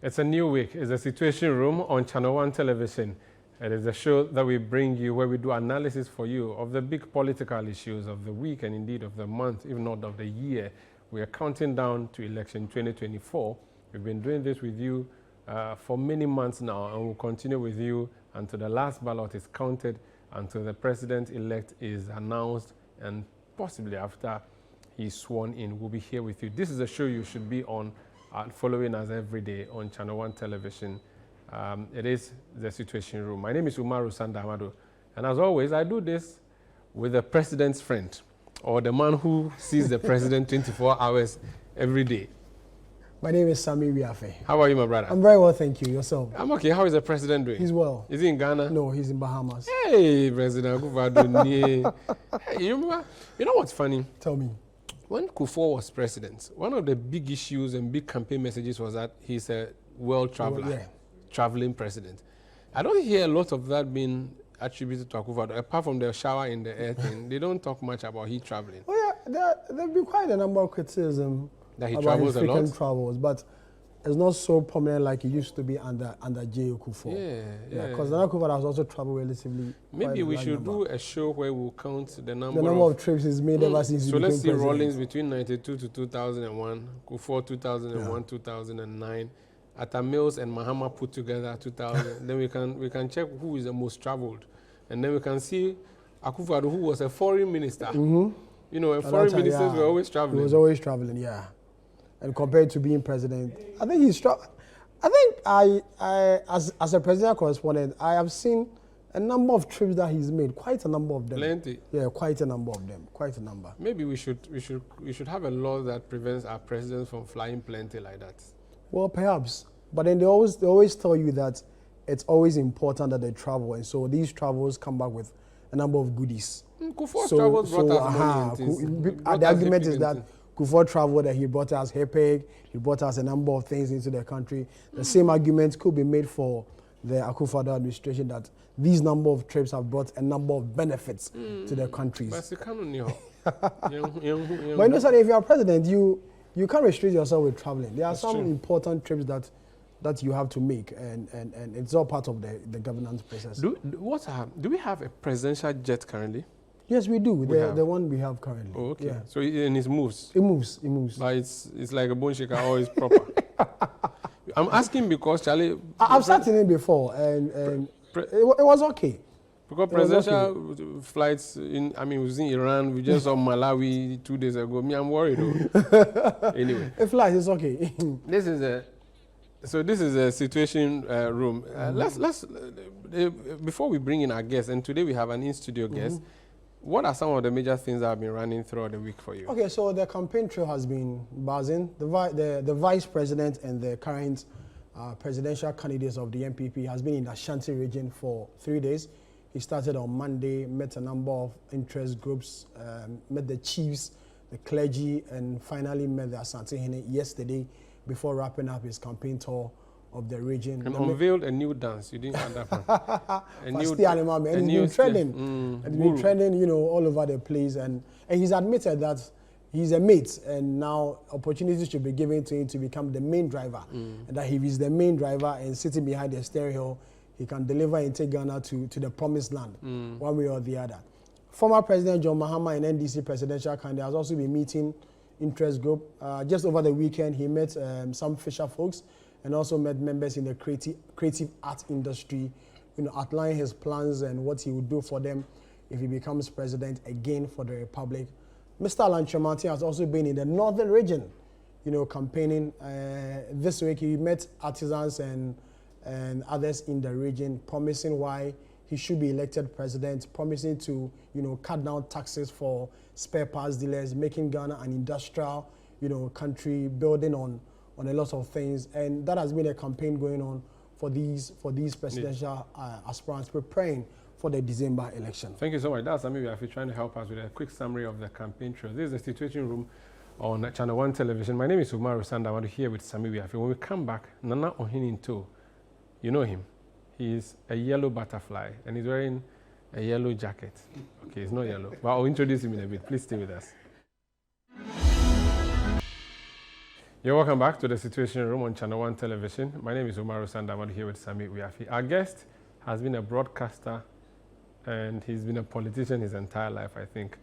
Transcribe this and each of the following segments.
It's a new week. It's a Situation Room on ChannelOne television. It is a show that we bring you where we do analysis for you of the big political issues of the week and indeed of the month, if not of the year. We are counting down to election 2024. We've been doing this with you for many months now, and we'll continue with you until the last ballot is counted, until the president-elect is announced, and possibly after he's sworn in. We'll be here with you. This is a show you should be on, following us every day on ChannelOne television. It is the Situation Room. My name is Umaru Sandamado, and as always, I do this with the president's friend, or the man who sees the president 24 hours every day. My name is Sami Wiafe. How are you, my brother? I'm very well, thank you. Yourself? I'm okay. How is the president doing? He's well. Is he in Ghana? No, he's in Bahamas. Hey, President Akufo-Addo. Hey, you remember? You know what's funny? Tell me. When Kufuor was president, one of the big issues and big campaign messages was that he's a world traveler, traveling president. I don't hear a lot of that being attributed to Akufo-Addo, apart from the shower in the air thing. They don't talk much about he traveling. Oh yeah, there've been quite a number of criticism that he about travels his a lot. Travels, but it's not so prominent like it used to be under J. Kufuor. Yeah. Because Akufo-Addo has also traveled relatively. Maybe we should do a show where we'll count the number of trips he's made ever since he became let's see president. Rawlings between 92 to 2001, Kufuor 2001, 2009, Atta Mills and Mahama put together 2000. Then we can check who is the most traveled, and then we can see Akufo-Addo, who was a foreign minister. You know, foreign ministers were always traveling. He was always traveling, yeah. And compared to being president, I think he's I think as a presidential correspondent, I have seen a number of trips that he's made, quite a number of them. Plenty. Yeah, quite a number of them, quite a number. Maybe we should have a law that prevents our presidents from flying plenty like that. Well, perhaps, but then they always tell you that it's always important that they travel, and so these travels come back with a number of goodies. Kufuor's travels brought us money. The argument is that Kufuor traveled and he brought us HEPEG, he brought us a number of things into the country. The same argument could be made for the Akufo-Addo administration that these number of trips have brought a number of benefits to the countries. But you know, if you are president, you can't restrict yourself with traveling. There are some important trips that you have to make, and it's all part of the governance process. Do we have a presidential jet currently? Yes, we do. The one we have currently. Oh, okay. Yeah. So it moves? It moves. But it's like a bone shaker, or it's proper? I'm asking because, Charlie... I've sat in it before, and it was okay. Because presidential flights, we was in Iran, we just saw Malawi 2 days ago. I'm worried though. Anyway. A flight is okay. This is a Situation Room. Let's before we bring in our guests, and today we have an in-studio guest, what are some of the major things that have been running throughout the week for you? Okay, so the campaign trail has been buzzing. The vice president and the current presidential candidates of the MPP has been in the Ashanti region for 3 days. He started on Monday, met a number of interest groups, met the chiefs, the clergy, and finally met the Asante Hene yesterday before wrapping up his campaign tour of the region. And unveiled a new dance. You didn't add that one. It's been trending. It's been trending, you know, all over the place. And he's admitted that he's a mate, and now opportunities should be given to him to become the main driver. And that he is the main driver and sitting behind the steering wheel, he can deliver and take Ghana to the promised land, one way or the other. Former President John Mahama and NDC presidential candidate has also been meeting interest group. Just over the weekend, he met some fisher folks and also met members in the creative art industry, you know, outlining his plans and what he would do for them if he becomes president again for the Republic. Mr. Alan Tremanti has also been in the northern region, you know, campaigning. This week he met artisans and others in the region, promising why he should be elected president, promising to, you know, cut down taxes for spare parts dealers, making Ghana an industrial, you know, country, building on a lot of things. And that has been a campaign going on for these presidential aspirants preparing for the December election. Thank you so much. That's Sami Wiafe trying to help us with a quick summary of the campaign trail. This is the Situation Room on ChannelOne television. My name is Umaru Sandamado, here with Sami Wiafe. When we come back, Nana Ohininto, you know him. He's a yellow butterfly, and he's wearing a yellow jacket. Okay, it's not yellow, but I'll introduce him in a bit. Please stay with us. You're welcome back to the Situation Room on Channel One Television. My name is Umaru Sandam here with Sami Uyafi. Our guest has been a broadcaster and he's been a politician his entire life, I think.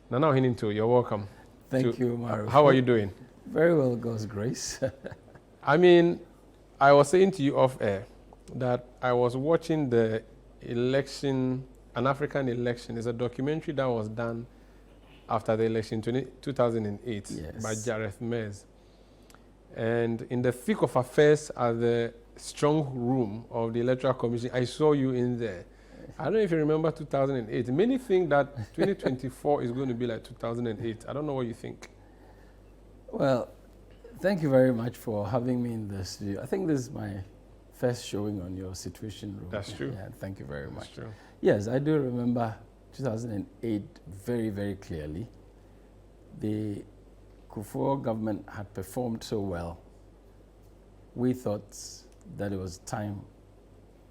Nana Ohininto, you're welcome. Thank you, Umaru. How are you doing? Very well, God's grace. I mean, I was saying to you off air that I was watching the election, an African election. It's a documentary that was done after the election 2008 by Gareth Mez. And in the thick of affairs at the strong room of the Electoral Commission, I saw you in there. I don't know if you remember 2008. Many think that 2024 is going to be like 2008. I don't know what you think. Well, thank you very much for having me in the studio. I think this is my first showing on your Situation Room. That's true. Yeah, thank you very much. That's true. Yes, I do remember 2008 very, very clearly. The Kufuor government had performed so well. We thought that it was time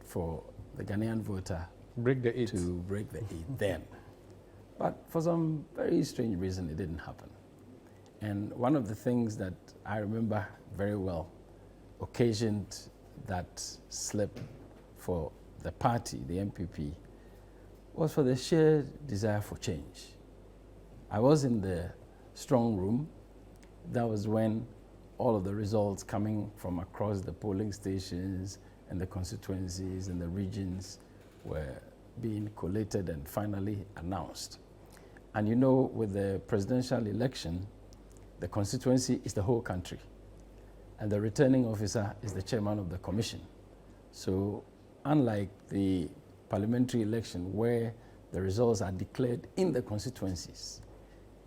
for the Ghanaian voter to break the eight then. But for some very strange reason, it didn't happen. And one of the things that I remember very well occasioned that slip for the party, the MPP, was for the sheer desire for change. I was in the strong room. That was when all of the results coming from across the polling stations and the constituencies and the regions were being collated and finally announced. And you know, with the presidential election, the constituency is the whole country, and the returning officer is the chairman of the commission. So unlike the parliamentary election where the results are declared in the constituencies,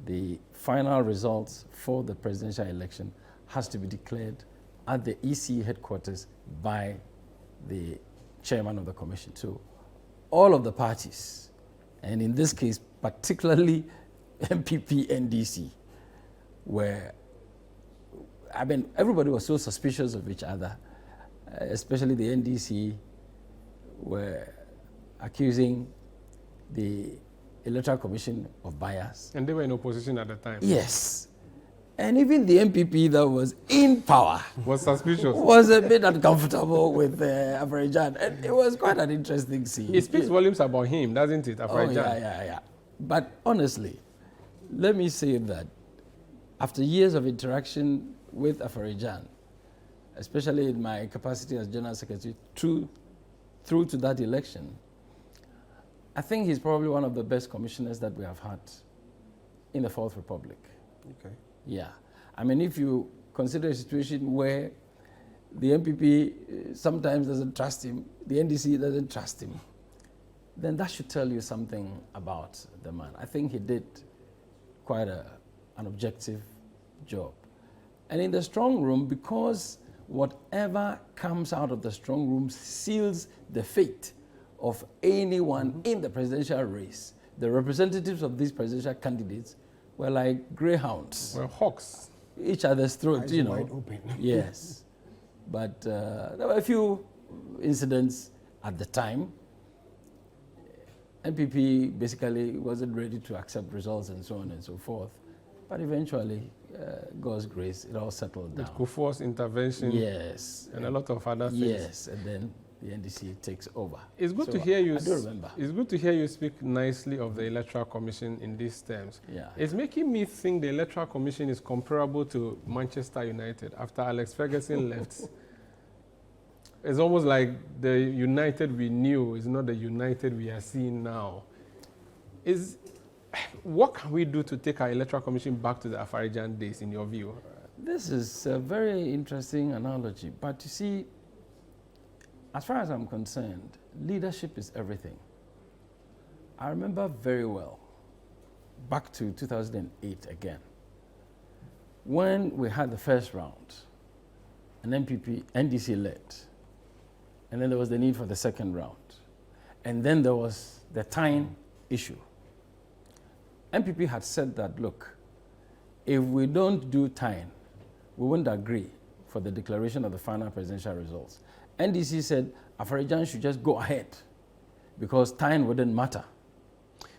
the final results for the presidential election has to be declared at the EC headquarters by the chairman of the commission. So all of the parties, and in this case particularly MPP, NDC, were, I mean, everybody was so suspicious of each other, especially the NDC were accusing the Electoral Commission of bias. And they were in opposition at the time. Yes. And even the MPP that was in power was suspicious. Was a bit uncomfortable with Afarajan. And it was quite an interesting scene. It speaks volumes about him, doesn't it, Afarajan? Oh, yeah. But honestly, let me say that after years of interaction with Afarajan, especially in my capacity as General Secretary, through to that election, I think he's probably one of the best commissioners that we have had in the Fourth Republic. Okay. Yeah. I mean, if you consider a situation where the MPP sometimes doesn't trust him, the NDC doesn't trust him, then that should tell you something about the man. I think he did quite an objective job. And in the strong room, because whatever comes out of the strong room seals the fate of anyone in the presidential race, the representatives of these presidential candidates were like greyhounds. Well, hawks. Each other's throat, you know. Wide open. Yes. But there were a few incidents at the time. MPP basically wasn't ready to accept results and so on and so forth. But eventually, God's grace, it all settled down. With Kufuor's intervention. Yes. And a lot of other things. Yes, and then the NDC takes over. It's good to hear you. I do remember. It's good to hear you speak nicely of the Electoral Commission in these terms. Yeah. It's making me think the Electoral Commission is comparable to Manchester United after Alex Ferguson left. It's almost like the United we knew is not the United we are seeing now. What can we do to take our Electoral Commission back to the Afarajan days, in your view? This is a very interesting analogy. But you see, as far as I'm concerned, leadership is everything. I remember very well, back to 2008 again, when we had the first round, an MPP, NDC led, and then there was the need for the second round. And then there was the time issue. MPP had said that, look, if we don't do time, we wouldn't agree for the declaration of the final presidential results. NDC said Afarajan should just go ahead because time wouldn't matter.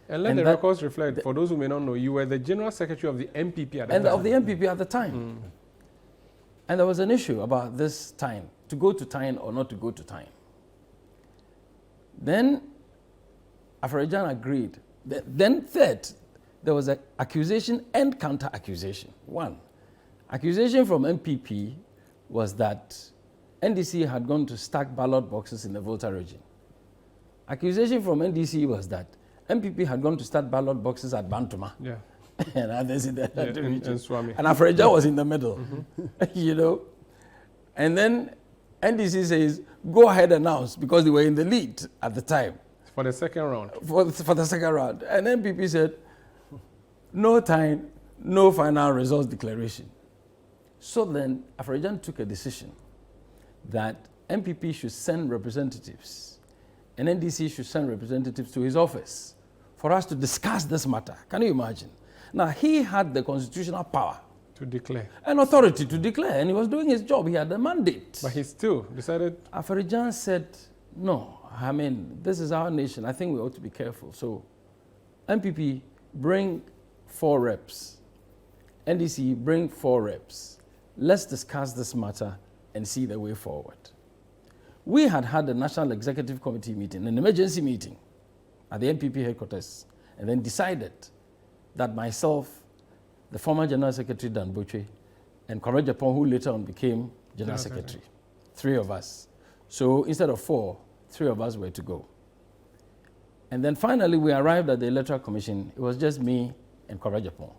And let the records reflect, for those who may not know, you were the General Secretary of the MPP at the time. Of the MPP at the time. And there was an issue about this time, to go to Tyne or not to go to Tyne. Then Afarajan agreed. Then third, there was an accusation and counter-accusation. One, accusation from MPP was that NDC had gone to stack ballot boxes in the Volta region. Accusation from NDC was that MPP had gone to stack ballot boxes at Bantuma. Yeah. And others in the region. And Swami. And Afarajan was in the middle, you know. And then NDC says, go ahead and announce, because they were in the lead at the time. For the second round. For the second round. And MPP said, no time, no final results declaration. So then Afarajan took a decision that MPP should send representatives and NDC should send representatives to his office for us to discuss this matter. Can you imagine? Now, he had the constitutional power to declare. An authority to declare, and he was doing his job. He had the mandate. But he still decided. Afarajan said, no, I mean, this is our nation. I think we ought to be careful. So, MPP, bring 4 reps. NDC, bring 4 reps. Let's discuss this matter and see the way forward. We had a National Executive Committee meeting, an emergency meeting at the NPP headquarters, and then decided that myself, the former General Secretary Dan Boche, and Comrade Japan, who later on became General Secretary, 3 of us. So instead of 4, 3 of us were to go. And then finally we arrived at the Electoral Commission. It was just me and Comrade Japan.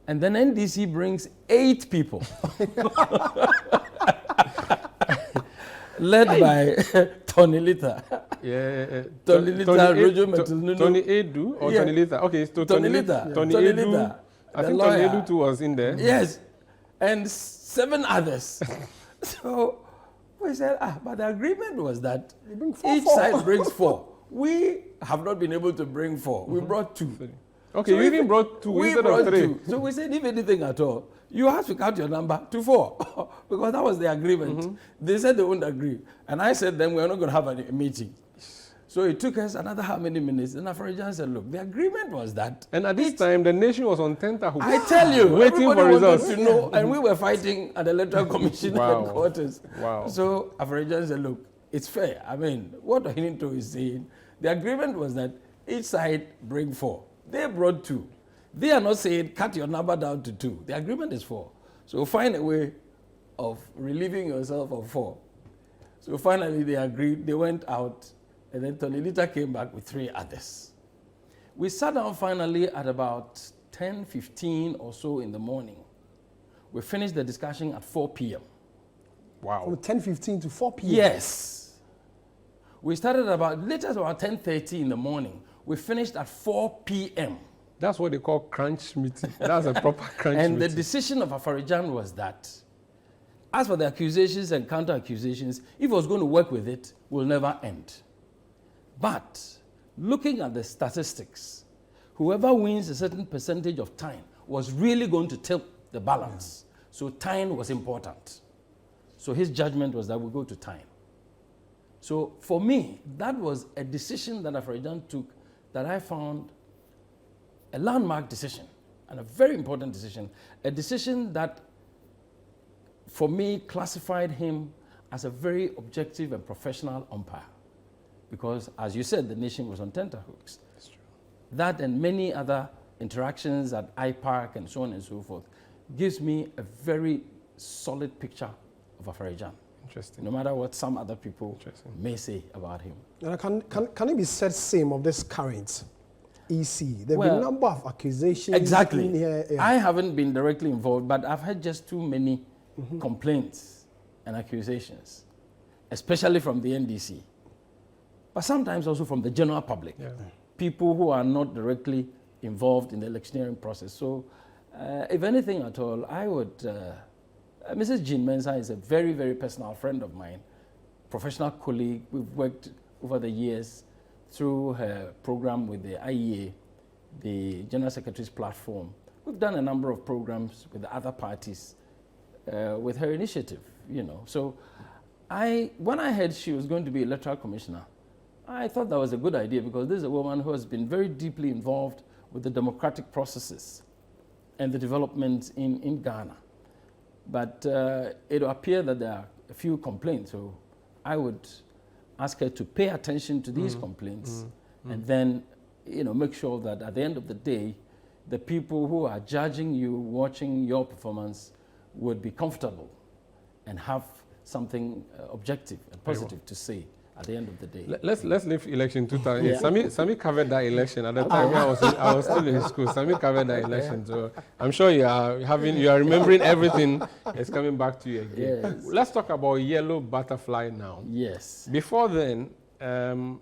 And then NDC brings 8 people. Led by Tony Lita. Yeah. Tony Lita, Rojo Metununo. Tony Edu or Tony Lita? Okay, so Tony Lita. Tony Edu. I think Tony Edu too was in there. Yes. And 7 others. So we said, but the agreement was that each side brings 4. We have not been able to bring 4. We brought 2. Okay, so you even brought 2 instead of 3. 2. So we said, if anything at all, you have to count your number to 4 because that was the agreement. They said they wouldn't agree. And I said, then we're not going to have a meeting. So it took us another how many minutes? And Afarajan said, look, the agreement was that. And at this time, the nation was on tenterhooks. I tell you, waiting for results. To know, and we were fighting at the Electoral Commission headquarters. Wow. So Afarajan said, look, it's fair. I mean, what Ohininto is saying, the agreement was that each side bring 4. They brought 2. They are not saying cut your number down to 2. The agreement is 4. So find a way of relieving yourself of 4. So finally they agreed. They went out, and then Tony Lita came back with 3 others. We sat down finally at about 10:15 or so in the morning. We finished the discussion at 4 p.m. Wow. From 10:15 to 4 p.m. Yes. We started about 10:30 in the morning. We finished at 4 p.m. That's what they call crunch meeting. That's a proper crunch meeting. And the decision of Afarajan was that, as for the accusations and counter-accusations, if he was going to work with it, will never end. But looking at the statistics, whoever wins a certain percentage of time was really going to tilt the balance. So time was important. So his judgment was that we go to time. So for me, that was a decision that Afarajan took that I found a landmark decision and a very important decision, a decision that for me classified him as a very objective and professional umpire. Because as you said, the nation was on tenterhooks. That's true. That and many other interactions at IPARC and so on and so forth gives me a very solid picture of Afarajan. Interesting. No matter what some other people may say about him. Can it be said same of this current EC? There have been a number of accusations. Exactly. In here, yeah. I haven't been directly involved, but I've had just too many complaints and accusations, especially from the NDC, but sometimes also from the general public, people who are not directly involved in the electioneering process. So if anything at all, I would, Mrs. Jean Mensah is a very, very personal friend of mine, professional colleague. We've worked over the years through her program with the IEA, the General Secretary's platform. We've done a number of programs with the other parties with her initiative, you know. So when I heard she was going to be electoral commissioner, I thought that was a good idea because this is a woman who has been very deeply involved with the democratic processes and the developments in Ghana. But it will appear that there are a few complaints. So I would ask her to pay attention to these complaints and then, make sure that at the end of the day, the people who are judging you, watching your performance, would be comfortable and have something objective and positive to say at the end of the day. Let's leave election 2008. Sami covered that election at the time when I was still in school. Sami covered that election, so I'm sure you are remembering everything. It's coming back to you again. Yes. Let's talk about yellow butterfly now. Yes. Before then,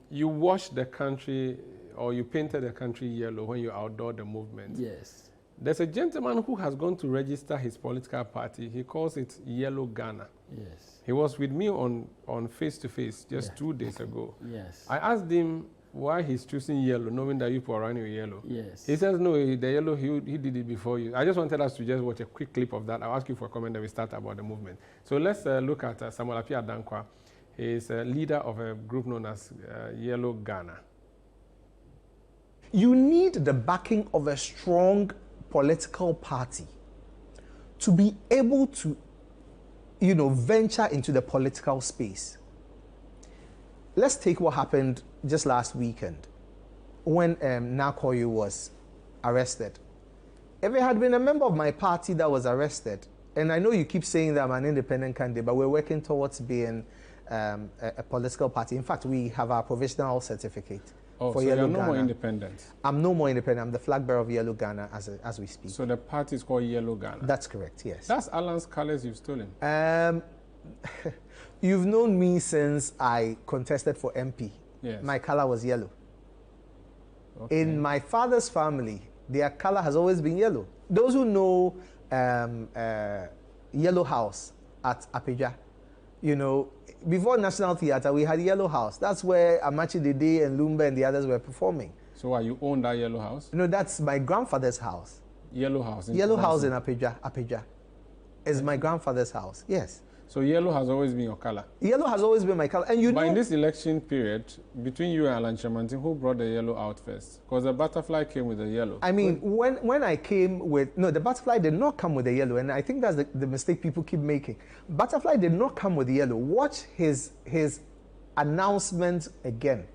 you washed the country, or you painted the country yellow when you outdoored the movement. Yes. There's a gentleman who has gone to register his political party. He calls it Yellow Ghana. Yes. He He was with me on face-to-face just 2 days ago. Yes. I asked him why he's choosing yellow, knowing that you are running with yellow. Yes. He says, no, the yellow, he did it before you. I just wanted us to just watch a quick clip of that. I'll ask you for a comment and we start about the movement. So let's look at Samuel Appiah Dankwa. He's a leader of a group known as Yellow Ghana. You need the backing of a strong political party to be able to, venture into the political space. Let's take what happened just last weekend when Nakoyo was arrested. If it had been a member of my party that was arrested, and I know you keep saying that I'm an independent candidate, but we're working towards being a political party. In fact, we have our provisional certificate. Oh, for so Yellow you're no Ghana. more independent? I'm no more independent. I'm the flag bearer of Yellow Ghana as we speak. So the party is called Yellow Ghana? That's correct, yes. That's Alan's colors you've stolen. You've known me since I contested for MP. Yes. My color was yellow. Okay. In my father's family, their color has always been yellow. Those who know Yellow House at Apeja, before National Theatre, we had Yellow House. That's where Amachi Dede and Lumba and the others were performing. So you own that Yellow House? No, that's my grandfather's house. Yellow House? Yellow House in Apeja is my grandfather's house, yes. So yellow has always been your color? Yellow has always been my color. And But in this election period, between you and Alan Chamantin, who brought the yellow out first? Because the butterfly came with the yellow. I mean, when I came with... No, the butterfly did not come with the yellow, and I think that's the mistake people keep making. Butterfly did not come with the yellow. Watch his announcement again.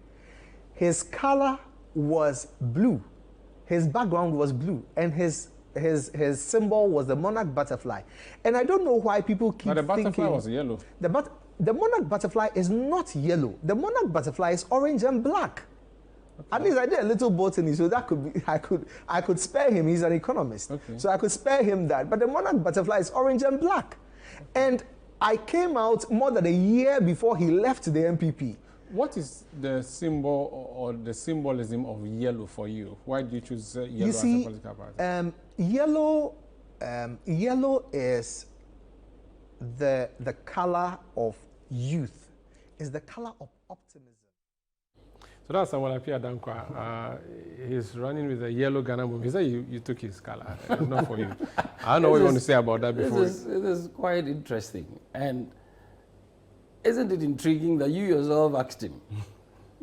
His color was blue. His background was blue, and his symbol was the monarch butterfly. And I don't know why people keep thinking... But the butterfly was yellow. The monarch butterfly is not yellow. The monarch butterfly is orange and black. Okay. At least I did a little botany, so that could be, I could spare him. He's an economist. Okay. So I could spare him that. But the monarch butterfly is orange and black. And I came out more than a year before he left the MPP. What is the symbol or the symbolism of yellow for you? Why do you choose yellow as a political party? Yellow is the color of youth. Is the color of optimism. So that's Samuel Appiah Dankwa. He's running with the Yellow Ghana movement. He said you took his color. It's not for you. I don't know what you want to say about that before. It is quite interesting. And isn't it intriguing that you yourself asked him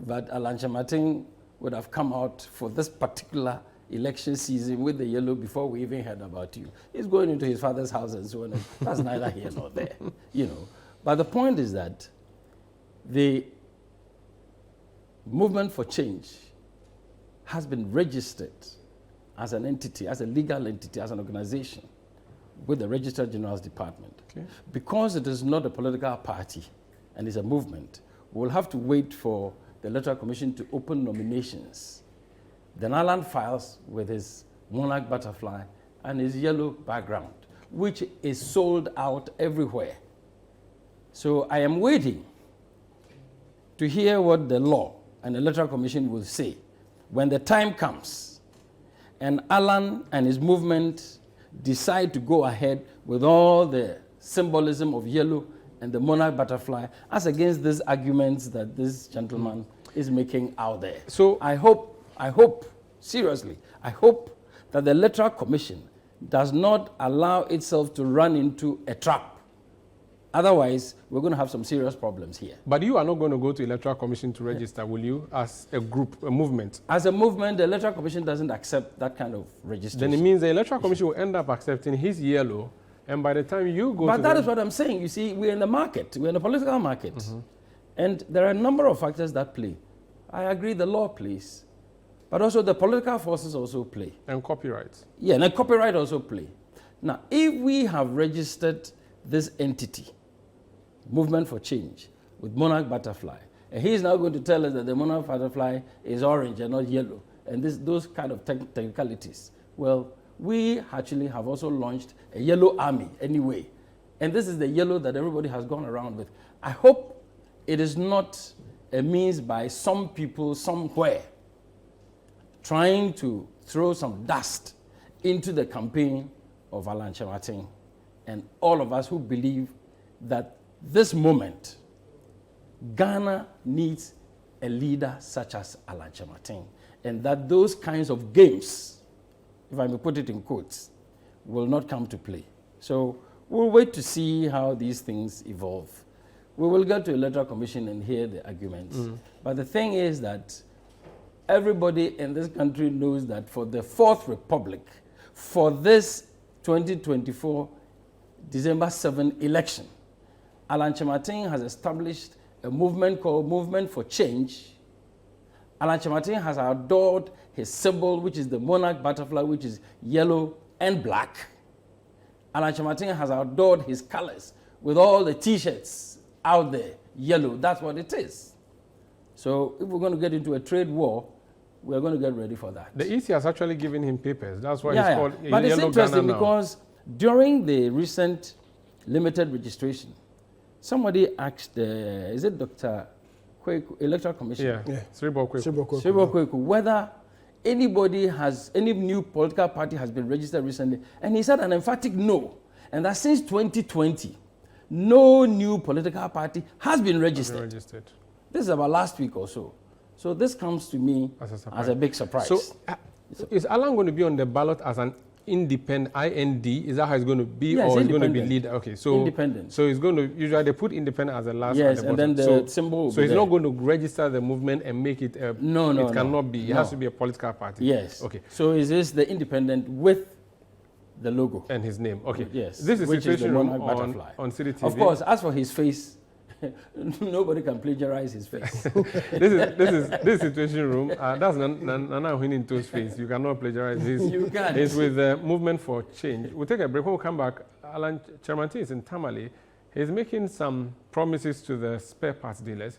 that Alan Chamantin would have come out for this particular election season with the yellow before we even heard about you? He's going into his father's house and so on. That's neither here nor there, But the point is that the Movement for Change has been registered as an entity, as a legal entity, as an organization with the Registrar General's Department. Okay. Because it is not a political party and it's a movement, we'll have to wait for the Electoral Commission to open nominations. Then Alan files with his monarch butterfly and his yellow background, which is sold out everywhere. So I am waiting to hear what the law and the Electoral Commission will say when the time comes and Alan and his movement decide to go ahead with all the symbolism of yellow and the monarch butterfly as against these arguments that this gentleman is making out there. So I hope, seriously, I hope that the Electoral Commission does not allow itself to run into a trap. Otherwise, we're going to have some serious problems here. But you are not going to go to Electoral Commission to register, will you, as a group, a movement? As a movement, the Electoral Commission doesn't accept that kind of registration. Then it means the Electoral Commission will end up accepting his yellow And by the time you go but to that is what I'm saying. You see, we're in the market. We're in the political market. And there are a number of factors that play. I agree the law plays. But also the political forces also play. And copyright. Yeah, and the copyright also play. Now, if we have registered this entity, Movement for Change, with Monarch Butterfly, and he's now going to tell us that the Monarch Butterfly is orange and not yellow, and those kind of technicalities, well, we actually have also launched a yellow army anyway. And this is the yellow that everybody has gone around with. I hope it is not a means by some people somewhere trying to throw some dust into the campaign of Alan Kyerematen and all of us who believe that this moment, Ghana needs a leader such as Alan Kyerematen, and that those kinds of games, if I may put it in quotes, will not come to play. So we'll wait to see how these things evolve. We will get to electoral commission and hear the arguments. But the thing is that everybody in this country knows that for the Fourth Republic, for this 2024 December 7 election, Alan Kyerematen has established a movement called Movement for Change. Alan Kyerematen has adored his symbol, which is the Monarch Butterfly, which is yellow and black. Alan Kyerematen has adored his colors with all the T-shirts out there, yellow. That's what it is. So if we're going to get into a trade war, we're going to get ready for that. The EC has actually given him papers. That's why he's called But it's Yellow interesting Ghana now. because during the recent limited registration, somebody asked, is it Dr. Kweku, Electoral Commission? Yeah. Sribo Kweku. Sribo Kweku, whether anybody has, any new political party has been registered recently. And he said an emphatic no. And that since 2020, no new political party has been registered. This is about last week or so. So this comes to me as a big surprise. So is Alan going to be on the ballot as an independent, IND? Is that how it's going to be? Yes, or it's going to be leader? Okay, so independent. So it's going to, usually they put independent as the last. Yes, at the and bottom. then the symbol. So it's not going to register the movement and make it a, no, it cannot be. It has to be a political party. Yes. Okay. So is this the independent with the logo? And his name. Okay. Yes. This is which Situation is the Room on Citiuation. Of course, as for his face, nobody can plagiarize his face. this Situation Room. That's Nana Huininto's face. You cannot plagiarize his. You can't. It's with the Movement for Change. We'll take a break. When we come back, Alan Kyerematen is in Tamale. He's making some promises to the spare parts dealers.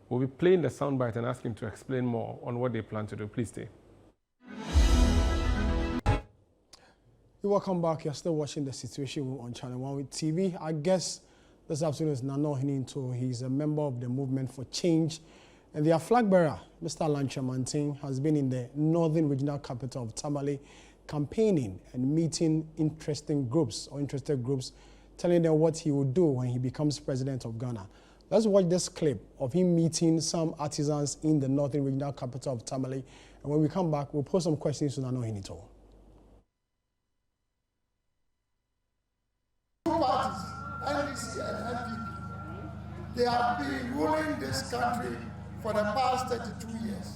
We'll be playing the soundbite and ask him to explain more on what they plan to do. Please stay. Welcome back. You're still watching the Situation Room on ChannelOne with TV. I guess this afternoon is Nana Hininto. He's a member of the Movement for Change. And their flag bearer, Mr. Alan Kyerematen, has been in the northern regional capital of Tamale campaigning and meeting interested groups, telling them what he will do when he becomes president of Ghana. Let's watch this clip of him meeting some artisans in the northern regional capital of Tamale. And when we come back, we'll pose some questions to Nana Hininto. Two parties, NDC and NPP, they have been ruling this country for the past 32 years.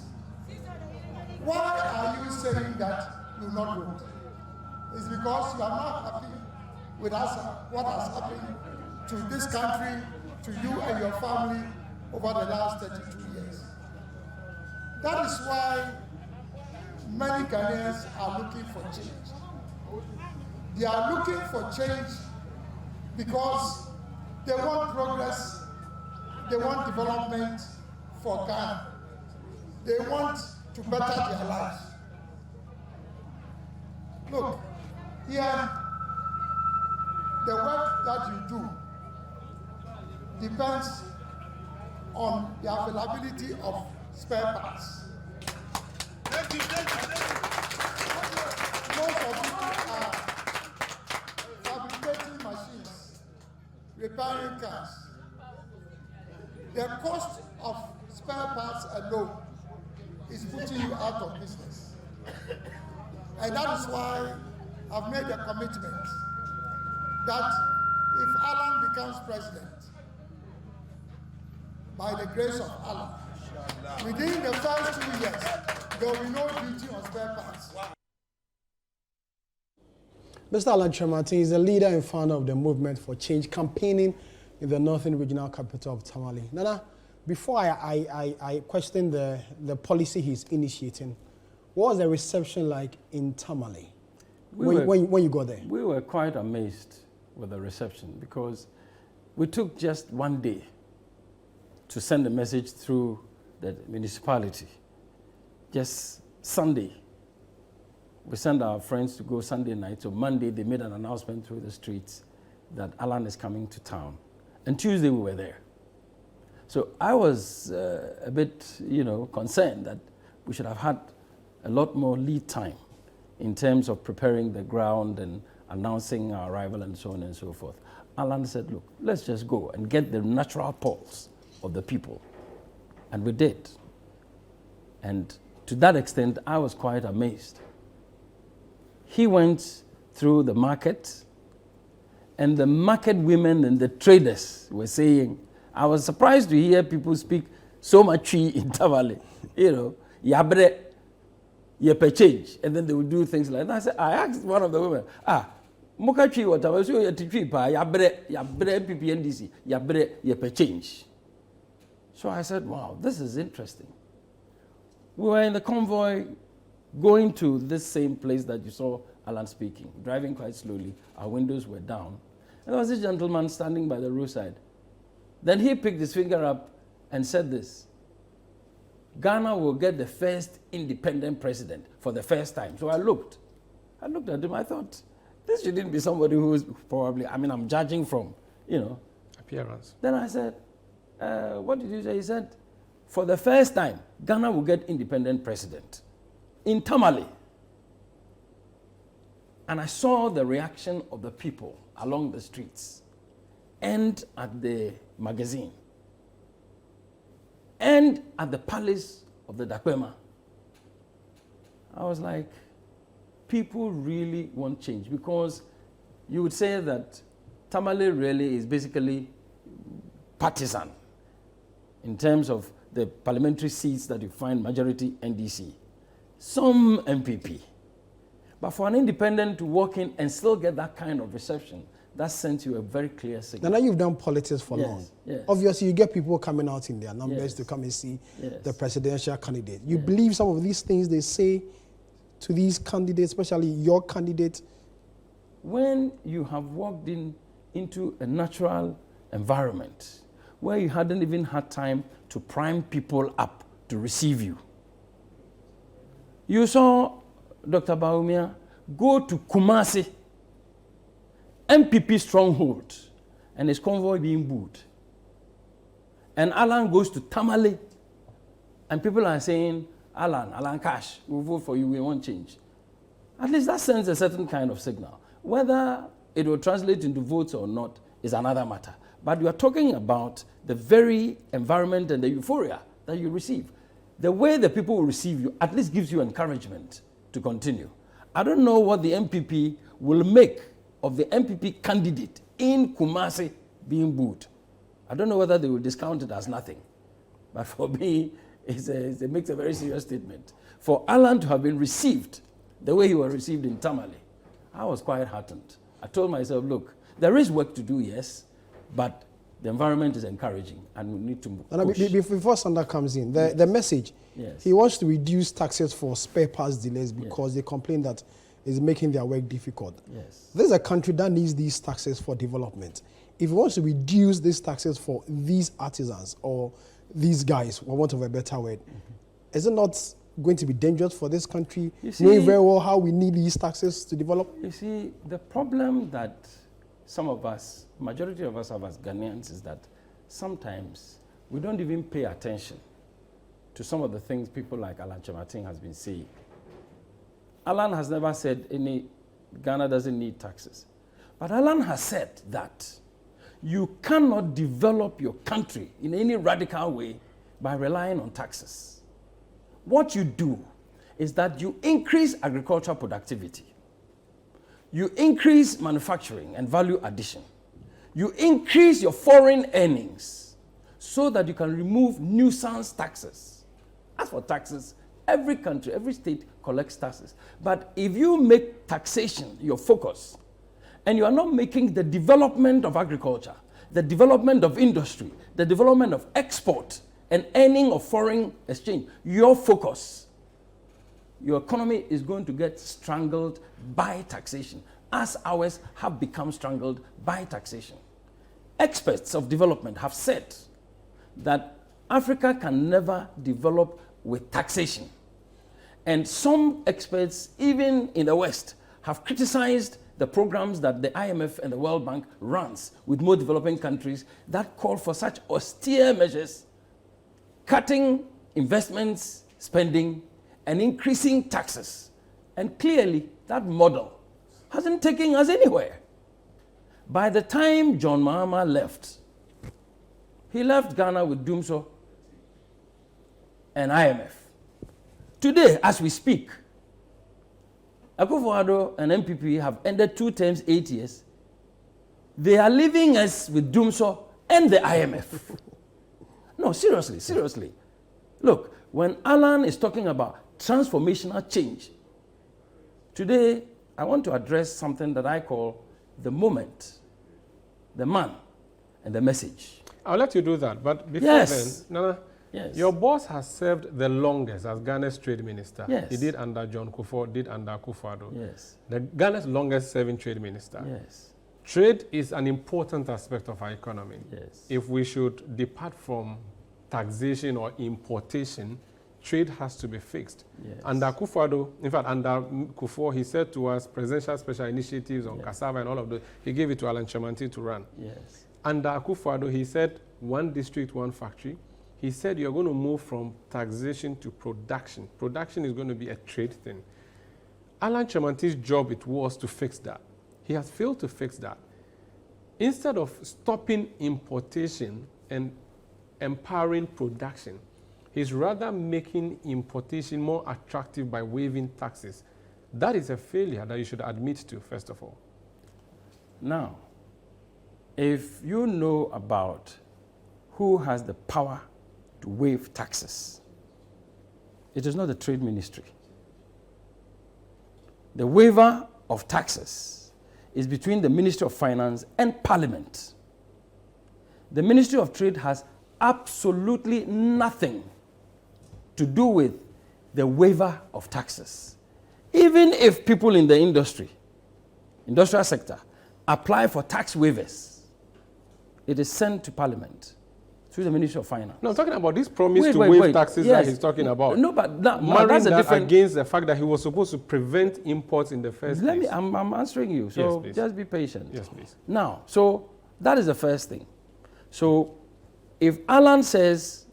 Why are you saying that you will not vote? It's because you are not happy with us, what has happened to this country, to you and your family over the last 32 years. That is why many Ghanaians are looking for change. They are looking for change because they want progress, they want development for Ghana. They want to better their lives. Look, here, the work that you do depends on the availability of spare parts. Most of you are fabricating machines, repairing cars. The cost of spare parts alone is putting you out of business. And that is why I've made a commitment that if Alan becomes president, by the grace of Allah, within the first 2 years, there will be no duty on spare parts. Mr. Alan Chematin is a leader and founder of the Movement for Change, campaigning in the northern regional capital of Tamale. Nana, before I question the policy he's initiating, what was the reception like in Tamale when you got there? We were quite amazed with the reception because we took just one day to send a message through the municipality. Just Sunday, we sent our friends to go Sunday night. So Monday, they made an announcement through the streets that Alan is coming to town. And Tuesday, we were there. So I was a bit, concerned that we should have had a lot more lead time in terms of preparing the ground and announcing our arrival and so on and so forth. Alan said, look, let's just go and get the natural pulse of the people. And we did. And to that extent, I was quite amazed. He went through the market, and the market women and the traders were saying, I was surprised to hear people speak so much in Tamale, yabre, yepe change, and then they would do things like that. I asked one of the women, muka chi what I was so yeti pa yabre PPNDC, yabre yepe change. So I said, wow, this is interesting. We were in the convoy going to this same place that you saw Alan speaking, driving quite slowly. Our windows were down. And there was this gentleman standing by the roadside. Then he picked his finger up and said this: Ghana will get the first independent president for the first time. So I looked at him. I thought, this shouldn't be somebody who is probably, I'm judging from, appearance. Then I said, what did you say? He said, for the first time, Ghana will get independent president in Tamale. And I saw the reaction of the people along the streets and at the magazine and at the palace of the Dakwema. I was like, people really want change, because you would say that Tamale really is basically partisan in terms of the parliamentary seats that you find majority NDC, some MPP. But for an independent to walk in and still get that kind of reception, that sends you a very clear signal. Now you've done politics for long. Yes. Obviously, you get people coming out in their numbers to come and see the presidential candidate. You believe some of these things they say to these candidates, especially your candidate? When you have walked into a natural environment where you hadn't even had time to prime people up to receive you. You saw Dr. Baumia go to Kumasi, MPP stronghold, and his convoy being booed. And Alan goes to Tamale, and people are saying, Alan Cash, we'll vote for you, we want change. At least that sends a certain kind of signal. Whether it will translate into votes or not is another matter. But you are talking about the very environment and the euphoria that you receive. The way the people will receive you at least gives you encouragement to continue. I don't know what the MPP will make of the MPP candidate in Kumasi being booed. I don't know whether they will discount it as nothing. But for me, it makes a very serious statement. For Alan to have been received the way he was received in Tamale, I was quite heartened. I told myself, look, there is work to do, yes, but the environment is encouraging and we need to push. Before Sanda comes in, the message, he wants to reduce taxes for spare parts delays because they complain that it's making their work difficult. Yes. There's a country that needs these taxes for development. If he wants to reduce these taxes for these artisans or these guys, for want of a better word, is it not going to be dangerous for this country, knowing very well how we need these taxes to develop? You see, the problem that some of us, majority of us have as Ghanaians, is that sometimes we don't even pay attention to some of the things people like Alan Chematin has been saying. Alan has never said Ghana doesn't need taxes. But Alan has said that you cannot develop your country in any radical way by relying on taxes. What you do is that you increase agricultural productivity. You increase manufacturing and value addition. You increase your foreign earnings so that you can remove nuisance taxes. As for taxes, every country, every state collects taxes. But if you make taxation your focus, and you are not making the development of agriculture, the development of industry, the development of export, and earning of foreign exchange your focus, your economy is going to get strangled by taxation, as ours have become strangled by taxation. Experts of development have said that Africa can never develop with taxation. And some experts, even in the West, have criticized the programs that the IMF and the World Bank runs with more developing countries that call for such austere measures, cutting investments, spending, and increasing taxes. And clearly, that model hasn't taken us anywhere. By the time John Mahama left, he left Ghana with Dumso and IMF. Today, as we speak, Akufo-Addo and MPP have ended 2 terms, 8 years. They are leaving us with Dumso and the IMF. No, seriously, seriously. Look, when Alan is talking about transformational change, today I want to address something that I call the moment, the man, and the message. I'll let you do that, but before Yes. then, Nana, Yes. your boss has served the longest as Ghana's trade minister. Yes. He did under John Kufuor, did under Akufo-Addo. Yes. The Ghana's longest serving trade minister. Yes. Trade is an important aspect of our economy. Yes. If we should depart from taxation or importation, trade has to be fixed. Yes. Under Akufo-Addo, in fact, under Kufuor, he said to us, presidential special initiatives on cassava and all of those, he gave it to Alan Chamanti to run. Yes. Under Akufo-Addo, he said, one district, one factory. He said, you're going to move from taxation to production. Production is going to be a trade thing. Alan Chamanti's job it was to fix that. He has failed to fix that. Instead of stopping importation and empowering production, he's rather making importation more attractive by waiving taxes. That is a failure that you should admit to, first of all. Now, if you know about who has the power to waive taxes, it is not the Trade Ministry. The waiver of taxes is between the Ministry of Finance and Parliament. The Ministry of Trade has absolutely nothing to do with the waiver of taxes. Even if people in the industrial sector, apply for tax waivers, it is sent to Parliament through the Ministry of Finance. No, I'm talking about this promise to waive taxes that he's talking about. No, but marrying that's a that different... against the fact that he was supposed to prevent imports in the first place. I'm answering you, so Yes, just be patient. Yes, please. Now, so that is the first thing. So if Alan says,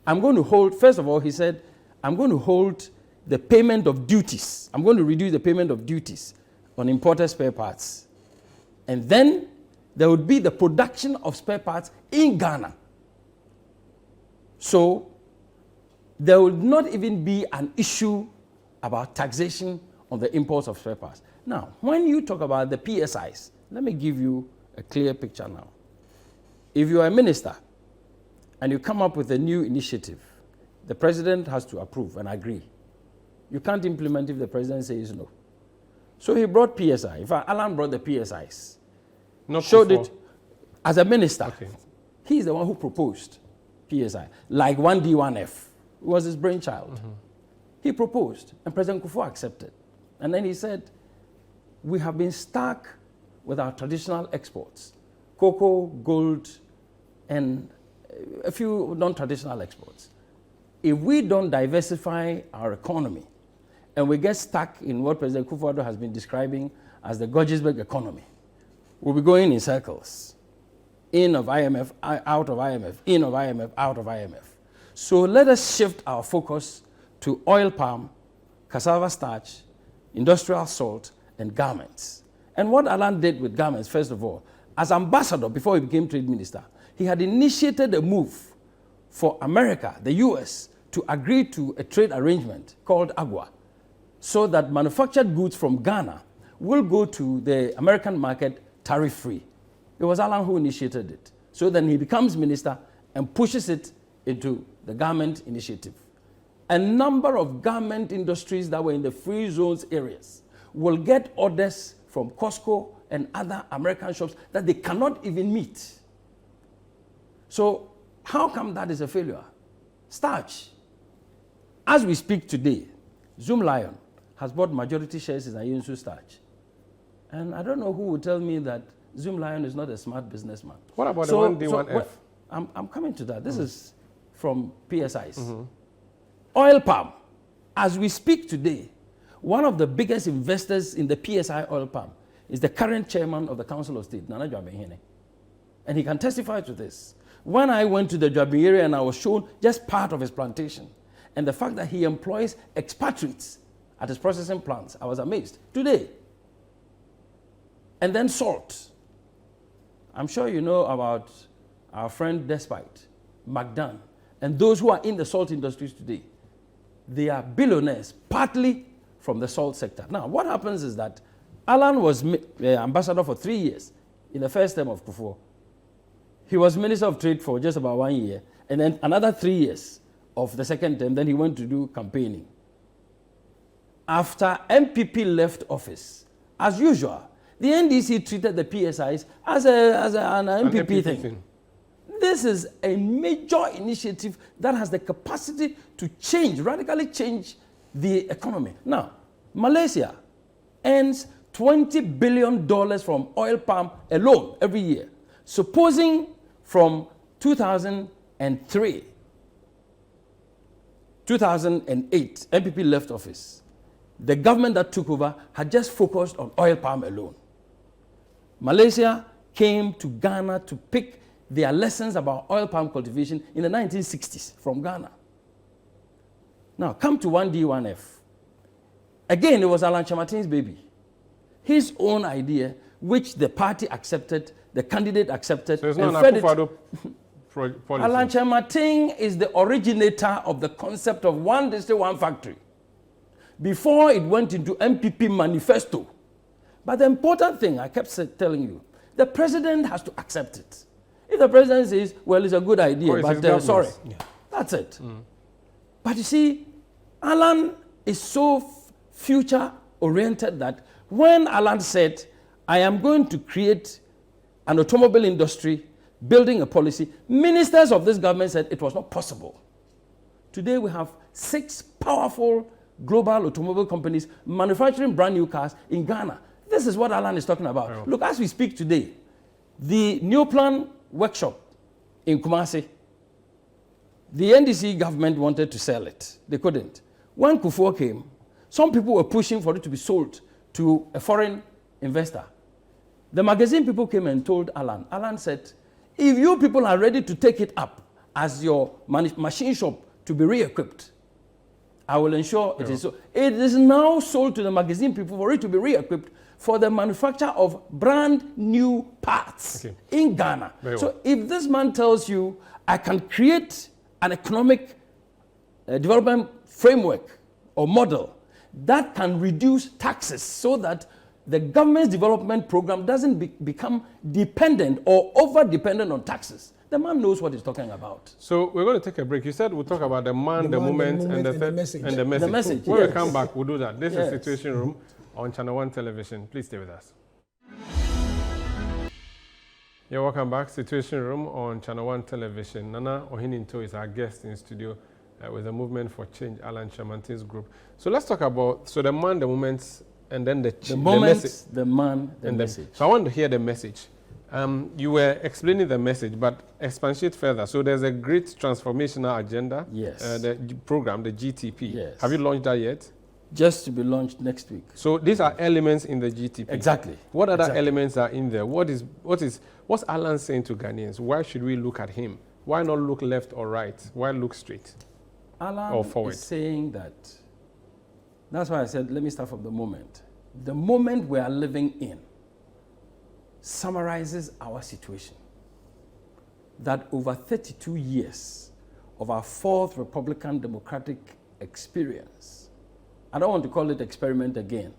I'm going to hold, first of all, he said, I'm going to hold the payment of duties. I'm going to reduce the payment of duties on imported spare parts. And then there would be the production of spare parts in Ghana. So there would not even be an issue about taxation on the imports of spare parts. Now, when you talk about the PSIs, let me give you a clear picture now. If you are a minister and you come up with a new initiative, the president has to approve and agree. You can't implement if the president says no. So he brought PSI. In fact, Alan brought the PSIs. Not showed before. it as a minister. Okay. He's the one who proposed PSI, like 1D, 1F. It was his brainchild. Mm-hmm. He proposed, and President Kufuor accepted. And then he said, we have been stuck with our traditional exports, cocoa, gold, and a few non-traditional exports. If we don't diversify our economy, and we get stuck in what President Kufuor has been describing as the Goggisberg economy, we'll be going in circles. In of IMF, out of IMF, in of IMF, out of IMF. So let us shift our focus to oil palm, cassava starch, industrial salt, and garments. And what Alan did with garments, first of all, as ambassador before he became trade minister, he had initiated a move for America, the US, to agree to a trade arrangement called AGUA, so that manufactured goods from Ghana will go to the American market tariff-free. It was Alan who initiated it. So then he becomes minister and pushes it into the garment initiative. A number of garment industries that were in the free zones areas will get orders from Costco and other American shops that they cannot even meet. So how come that is a failure? Starch. As we speak today, Zoom Lion has bought majority shares in Ayunsu Starch. And I don't know who will tell me that Zoom Lion is not a smart businessman. What about the 1D1F? I'm coming to that. This is from PSIs. Oil palm. As we speak today, one of the biggest investors in the PSI oil palm is the current chairman of the Council of State, Nana Dwabehene. And he can testify to this. When I went to the Dwabe area and I was shown just part of his plantation, and the fact that he employs expatriates at his processing plants, I was amazed. Today. And then salt. I'm sure you know about our friend Despite, McDan, and those who are in the salt industries today. They are billionaires, partly from the salt sector. Now, what happens is that Alan was ambassador for 3 years in the first term of Kufuor. He was Minister of Trade for just about 1 year, and then another 3 years of the second term, then he went to do campaigning. After MPP left office, as usual, the NDC treated the PSIs as an MPP thing. This is a major initiative that has the capacity to change, radically change the economy. Now, Malaysia earns $20 billion from oil palm alone every year. Supposing from 2003, 2008, MPP left office, the government that took over had just focused on oil palm alone. Malaysia came to Ghana to pick their lessons about oil palm cultivation in the 1960s from Ghana. Now, come to 1D1F. Again, it was Alan Chamatin's baby. His own idea, which the party accepted, the candidate accepted. So it's not an Akufo-Addo policy. Alan Chamatin is the originator of the concept of one district, one factory. Before it went into MPP manifesto. But the important thing, I kept telling you, the president has to accept it. If the president says, well, it's a good idea, but sorry, that's it. But you see, Alan is so future-oriented that when Alan said, I am going to create an automobile industry, building a policy, ministers of this government said it was not possible. Today we have 6 powerful global automobile companies manufacturing brand new cars in Ghana. This is what Alan is talking about. Oh. Look, as we speak today, the New Plan workshop in Kumasi, the NDC government wanted to sell it. They couldn't. When Kufuor came, some people were pushing for it to be sold to a foreign investor. The magazine people came and told Alan. Alan said, if you people are ready to take it up as your machine shop to be re-equipped, I will ensure it is so. It is now sold to the magazine people for it to be re-equipped for the manufacture of brand new parts in Ghana. So if this man tells you, I can create an economic development framework or model that can reduce taxes so that the government's development program doesn't become dependent or over-dependent on taxes, the man knows what he's talking about. So we're going to take a break. You said we'll talk about the man, the moment, and the message. And the message. The message, when we come back, we'll do that. This is Situation Room on Channel One Television. Please stay with us. Yeah, welcome back. Situation Room on Channel One Television. Nana Ohininto is our guest in studio with the Movement for Change, Alan Chamatin's group. So let's talk about the man, the moments, and then the message. The man, the message. So I want to hear the message. You were explaining the message, but expatiate further. So there's a great transformational agenda. Yes. The program, the GTP. Yes. Have you launched that yet? Just to be launched next week. So these are elements in the GTP. Exactly. What other elements are in there? What's Alan saying to Ghanaians? Why should we look at him? Why not look left or right? Why look straight or forward? Is saying that. That's why I said, let me start from the moment. The moment we are living in summarizes our situation. That over 32 years of our 4th Republican Democratic experience, I don't want to call it experiment again,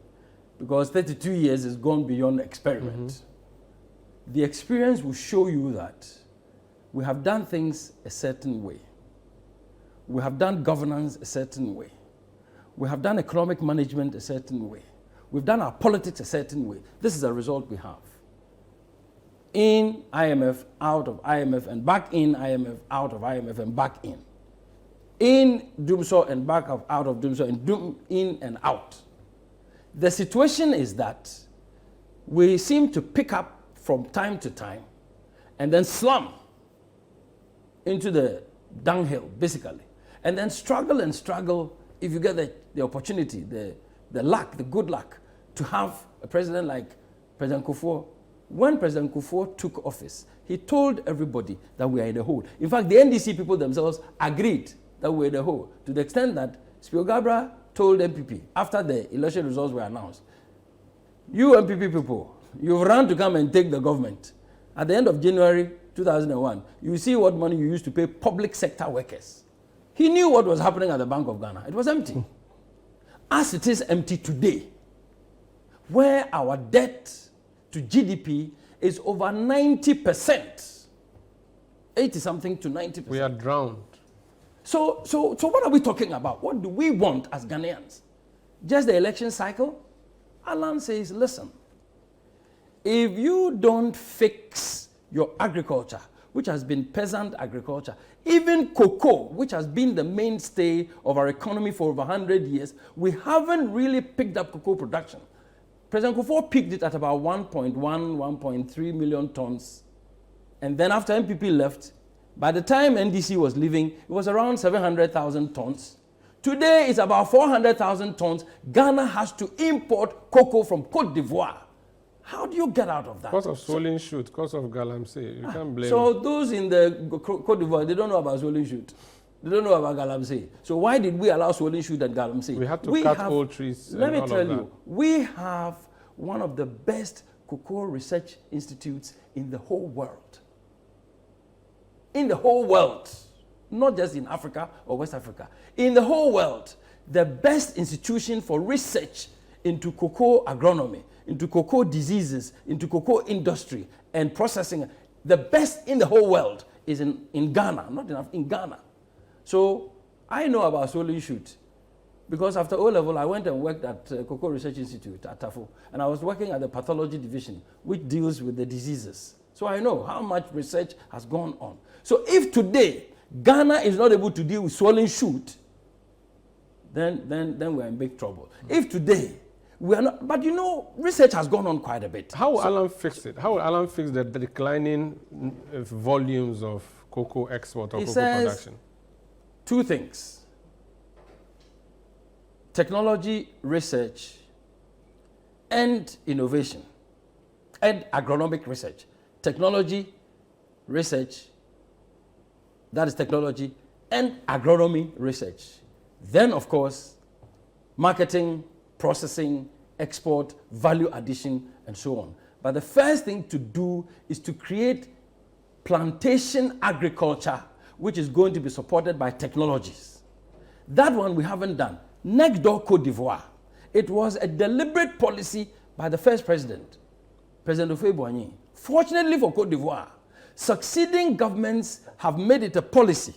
because 32 years has gone beyond experiment. The experience will show you that we have done things a certain way. We have done governance a certain way. We have done economic management a certain way. We've done our politics a certain way. This is the result we have. In IMF, out of IMF, and back in IMF, out of IMF, and back in. In Doomsor and back out of Doomsor, and in and out. The situation is that we seem to pick up from time to time and then slump into the dunghill, basically. And then struggle and struggle if you get the opportunity, the luck, the good luck, to have a president like President Kufuor. When President Kufuor took office, he told everybody that we are in the hole. In fact, the NDC people themselves agreed that we were in the hole, to the extent that Spio Gabra told MPP, after the election results were announced, you MPP people, you've run to come and take the government. At the end of January 2001, you see what money you used to pay public sector workers. He knew what was happening at the Bank of Ghana. It was empty. As it is empty today, where our debt to GDP is over 90%, 80-something to 90%. We are drowned. So what are we talking about? What do we want as Ghanaians? Just the election cycle? Alan says, listen, if you don't fix your agriculture, which has been peasant agriculture, even cocoa, which has been the mainstay of our economy for over 100 years, we haven't really picked up cocoa production. President Kufuor peaked it at about 1.1, 1.3 million tons. And then after MPP left, by the time NDC was leaving, it was around 700,000 tons. Today, it's about 400,000 tons. Ghana has to import cocoa from Côte d'Ivoire. How do you get out of that? Because of swollen shoot, because of galamsey. You can't blame So those in the Côte d'Ivoire, they don't know about swollen shoot. They don't know about galamsey. So why did we allow swollen shoot and galamsey? We had to cut old trees. Let me tell you, we have one of the best cocoa research institutes in the whole world. In the whole world. Not just in Africa or West Africa. In the whole world, the best institution for research into cocoa agronomy, into cocoa diseases, into cocoa industry and processing, the best in the whole world is in Ghana, not enough, in Ghana. So I know about swollen shoot because after O-level, I went and worked at Cocoa Research Institute at TAFO, and I was working at the pathology division, which deals with the diseases. So I know how much research has gone on. So if today Ghana is not able to deal with swollen shoot, then we're in big trouble. If today we are not, but you know, research has gone on quite a bit. How will Alan fix it? How will Alan fix the declining volumes of cocoa export or cocoa production? Two things. Technology, research, and innovation, and agronomic research. Technology, research, that is technology, and agronomy research. Then, of course, marketing, processing, export, value addition, and so on. But the first thing to do is to create plantation agriculture, which is going to be supported by technologies. That one we haven't done. Next door, Côte d'Ivoire. It was a deliberate policy by the first president, President Houphouët-Boigny. Fortunately for Côte d'Ivoire, succeeding governments have made it a policy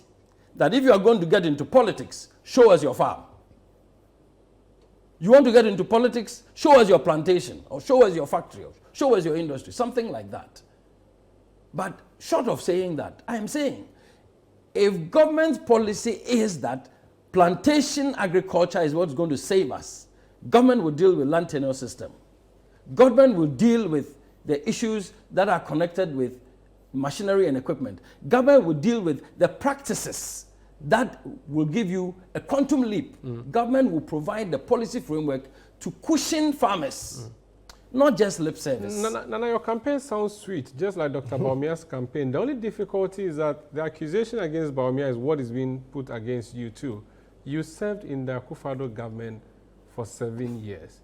that if you are going to get into politics, show us your farm. You want to get into politics, show us your plantation, or show us your factory, or show us your industry, something like that. But short of saying that, I am saying, if government's policy is that plantation agriculture is what's going to save us, government will deal with land tenure system. Government will deal with the issues that are connected with machinery and equipment. Government will deal with the practices that will give you a quantum leap. Government will provide the policy framework to cushion farmers, not just lip service. Nana, your campaign sounds sweet, just like Dr. Bawumia's campaign. The only difficulty is that the accusation against Bawumia is what is being put against you too. You served in the Akufo-Addo government for 7 years.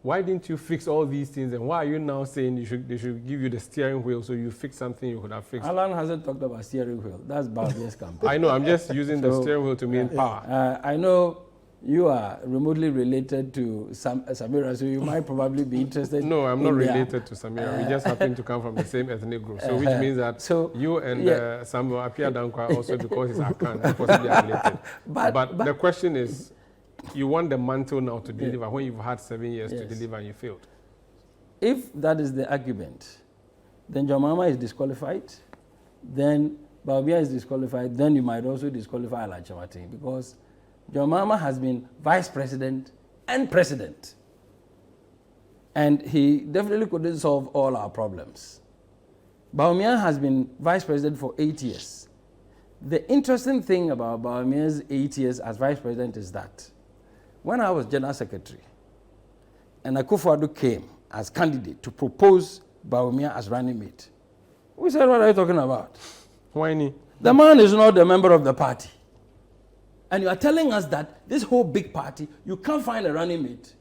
Why didn't you fix all these things, and why are you now saying they should give you the steering wheel so you fix something you could have fixed? Alan hasn't talked about steering wheel. That's Bawumia's campaign. I know, I'm just using the steering wheel to mean power. I know you are remotely related to Samira, so you might probably be interested. No, I'm not related to Samira. We just happen to come from the same ethnic group. So which means that you and Samuel Appiah Dankwa also, because he's Akan, possibly are related. But the question is, you want the mantle now to deliver when you've had 7 years to deliver and you failed. If that is the argument, then John Mahama is disqualified, then Bawumia is disqualified, then you might also disqualify Alan Kyerematen, because John Mahama has been vice president and president. And he definitely couldn't solve all our problems. Bawumia has been vice president for 8 years. The interesting thing about Bawumia's 8 years as vice president is that when I was general secretary and Akufo-Addo came as candidate to propose Bawumia as running mate, we said, what are you talking about? Whiny. The man is not a member of the party. And you are telling us that this whole big party, you can't find a running mate.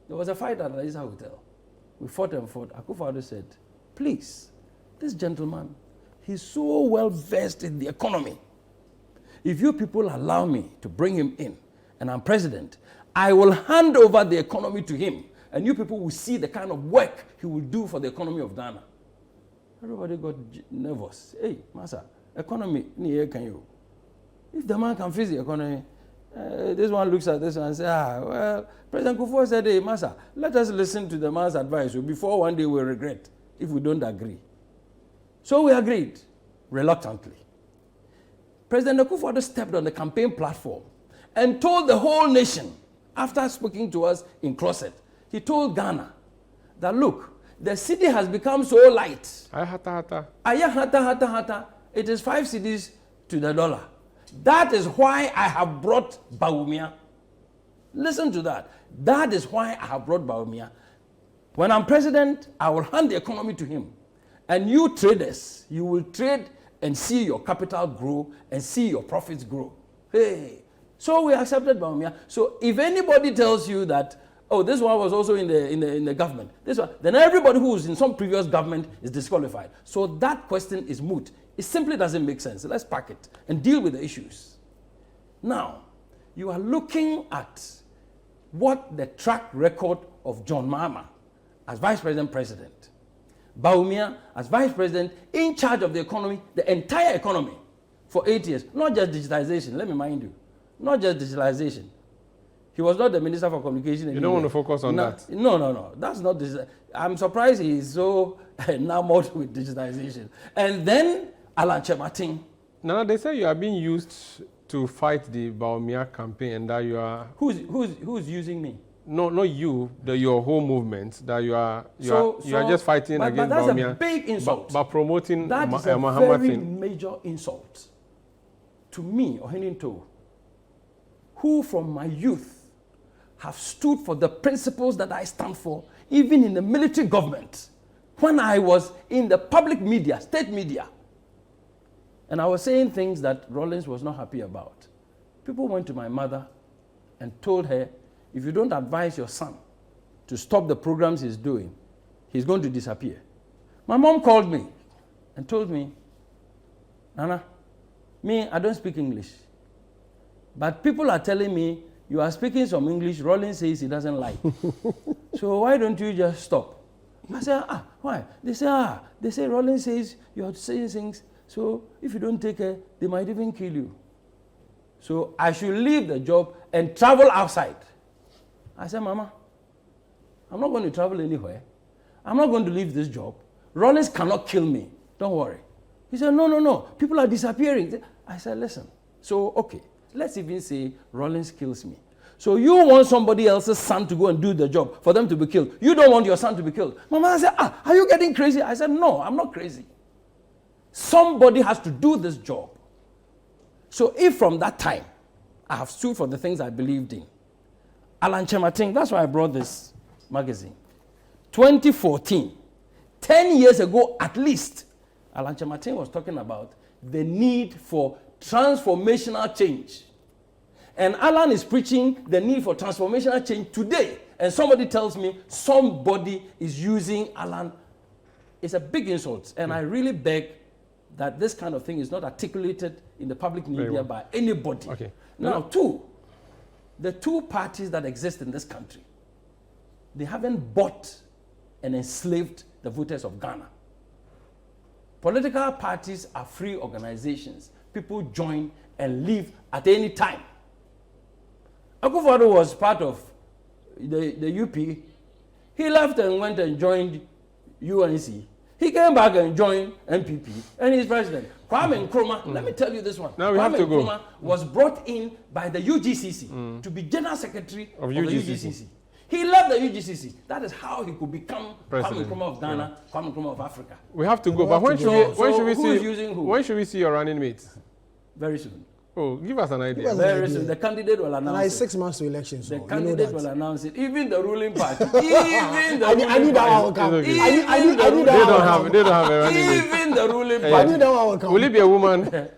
There was a fight at the Isa Hotel. We fought and fought. Akufo-Addo said, please, this gentleman, he's so well versed in the economy. If you people allow me to bring him in, and I'm president, I will hand over the economy to him, and you people will see the kind of work he will do for the economy of Ghana. Everybody got nervous. Hey, Massa, economy, can you? If the man can fix the economy, this one looks at this one and says, well, President Kufuor said, hey, Massa, let us listen to the man's advice before one day we regret if we don't agree. So we agreed, reluctantly. President Akufo-Addo stepped on the campaign platform and told the whole nation, after speaking to us in closet, he told Ghana that, look, the city has become so light. It is 5 cedis to the dollar. That is why I have brought Bawumia. Listen to that. That is why I have brought Bawumia. When I'm president, I will hand the economy to him. And you traders, you will trade and see your capital grow and see your profits grow. Hey. So we accepted Bawumia. So if anybody tells you that, oh, this one was also in the government, this one, then everybody who was in some previous government is disqualified. So that question is moot. It simply doesn't make sense. Let's pack it and deal with the issues. Now, you are looking at what the track record of John Mahama as vice president, Bawumia as vice president in charge of the economy, the entire economy for 8 years. Not just digitization, let me mind you. Not just digitalization. He was not the Minister for Communication. You don't want to focus on that? No. That's not this. I'm surprised he is so enamored with digitization. And then Alan Kyerematen. Now they say you are being used to fight the Bawumia campaign, and that you are. Who's using me? No, not you. Your whole movement. That you are just fighting against Bawumia. But that's a big insult. By promoting that is a very major insult to me, Oheninto, who from my youth have stood for the principles that I stand for, even in the military government, when I was in the public media, state media, and I was saying things that Rawlings was not happy about. People went to my mother and told her, if you don't advise your son to stop the programs he's doing, he's going to disappear. My mom called me and told me, Nana, I don't speak English. But people are telling me, you are speaking some English, Rawlings says he doesn't like. So why don't you just stop? I said, why? They say Rawlings says you are saying things, so if you don't take care, they might even kill you. So I should leave the job and travel outside. I said, Mama, I'm not going to travel anywhere. I'm not going to leave this job. Rawlings cannot kill me. Don't worry. He said, no. People are disappearing. I said, listen. So, okay. Let's even say Rawlings kills me. So you want somebody else's son to go and do the job for them to be killed. You don't want your son to be killed. My mother said, are you getting crazy? I said, no, I'm not crazy. Somebody has to do this job. So if from that time, I have stood for the things I believed in. Alan Kyerematen, that's why I brought this magazine. 2014, 10 years ago at least, Alan Kyerematen was talking about the need for transformational change. And Alan is preaching the need for transformational change today. And somebody tells me somebody is using Alan. It's a big insult. And I really beg that this kind of thing is not articulated in the public media by anybody. Okay. Now, the two parties that exist in this country, they haven't bought and enslaved the voters of Ghana. Political parties are free organizations. People join and leave at any time. Akufo-Addo was part of the UP. He left and went and joined UNC. He came back and joined MPP, and he's president. Kwame Nkrumah, let me tell you this one. Now we have to go. Kwame Nkrumah was brought in by the UGCC to be general secretary of the UGCC. He left the UGCC. That is how he could become President. Kwame Nkrumah of Ghana, Kwame Nkrumah of Africa. We have to go, but when should we see your running mates? Very soon. Oh, give us an idea. Very soon. The candidate will announce and it. 6 months to elections. The So candidate will announce it. Even the ruling party. Even the I need that one. Okay. I need that one. They don't have a running mate. Even the ruling I party. need that one. Will it be a woman?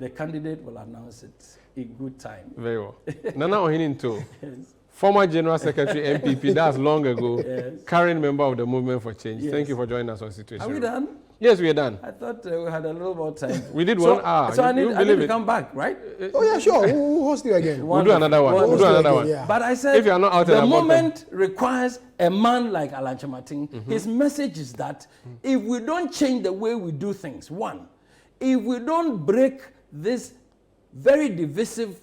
The candidate will announce it in good time. Very well. Nana Ohininto, Yes. former General Secretary MPP, that's long ago, Yes. current member of the Movement for Change. Yes. Thank you for joining us on Citiuation. Are we done? Yes, we are done. I thought we had a little more time. We did 1 hour. So I You need believe to it? come back, right? Oh yeah, sure. We'll host you again. We'll do another one. We'll do We'll another do one. again, yeah. But I said, If you are not out the and about, moment requires a man like Alan Chamating. His message is that if we don't change the way we do things, one, if we don't break this very divisive,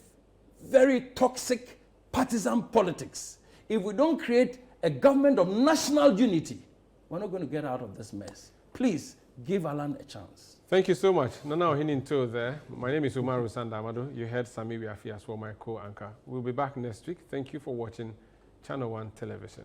very toxic partisan politics, if we don't create a government of national unity, we're not going to get out of this mess. Please give Alan a chance. Thank you so much. Nana Ohininto there. My name is Umaru Sandamado. You heard Sami Biafi as well, my co-anchor. We'll be back next week. Thank you for watching Channel One Television.